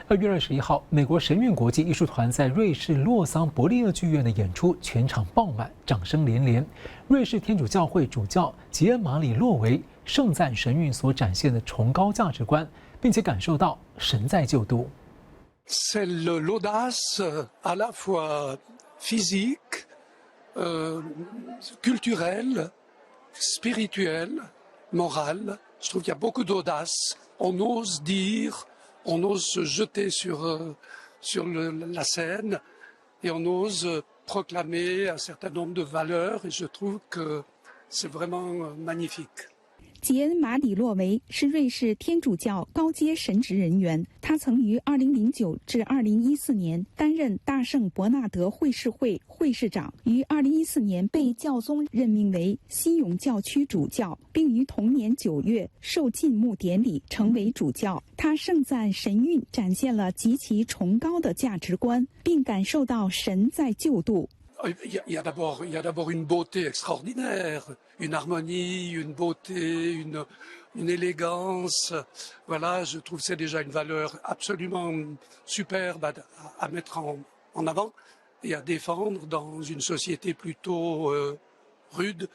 2月21号，美国神韵国际艺术团在瑞士洛桑伯利厄剧院的演出全场爆满，掌声连连。瑞士天主教会主教吉恩·马里洛维盛赞神韵所展现的崇高价值观，并且感受到神在救度。C'est l'audace à la fois physique, culturelle, spirituelle, morale. Je trouve qu'il y a beaucoup d'audace. On ose dire, on ose se jeter sur la scène et on ose proclamer un certain nombre de valeurs et je trouve que c'est vraiment magnifique. 吉恩·马里洛维是瑞士天主教高阶神职人员，他曾于2009至2014年担任大圣伯纳德会士会会士长，于2014年被教宗任命为西永教区主教，并于同年9月受浸牧典礼成为主教。他盛赞神韵展现了极其崇高的价值观，并感受到神在救度。Il y a d'abord une beauté extraordinaire, une harmonie, une beauté, une élégance. Voilà, je trouve que c'est déjà une valeur absolument superbe à mettre en avant et à défendre dans une société plutôt rude,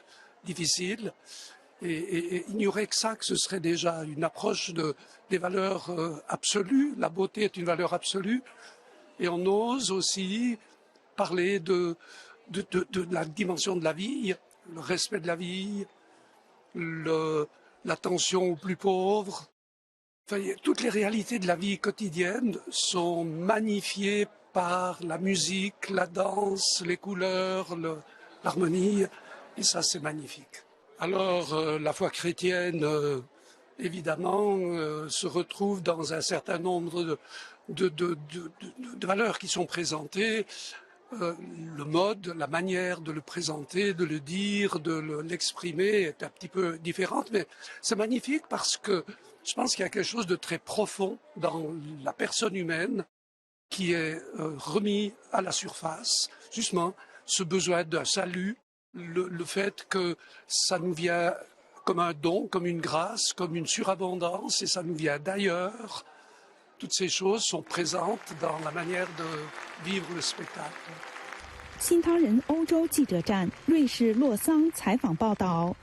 difficile. Et ignorer que ça, que ce serait déjà une approche des valeurs absolues. La beauté est une valeur absolue. Et on ose aussi parler de la dimension de la vie, le respect de la vie, l'attention aux plus pauvres. Enfin, toutes les réalités de la vie quotidienne sont magnifiées par la musique, la danse, les couleurs, l'harmonie, et ça c'est magnifique. Alors la foi chrétienne, évidemment, se retrouve dans un certain nombre de valeurs qui sont présentées. Le mode, la manière de le présenter, de le dire, de l'exprimer est un petit peu différente, mais c'est magnifique parce que je pense qu'il y a quelque chose de très profond dans la personne humaine qui est remis à la surface, justement, ce besoin d'un salut, le fait que ça nous vient comme un don, comme une grâce, comme une surabondance, et ça nous vient d'ailleurs. Toutes ces choses sont présentes dans la manière de vivre le spectacle. 新唐人欧洲记者站，瑞士洛桑采访报道。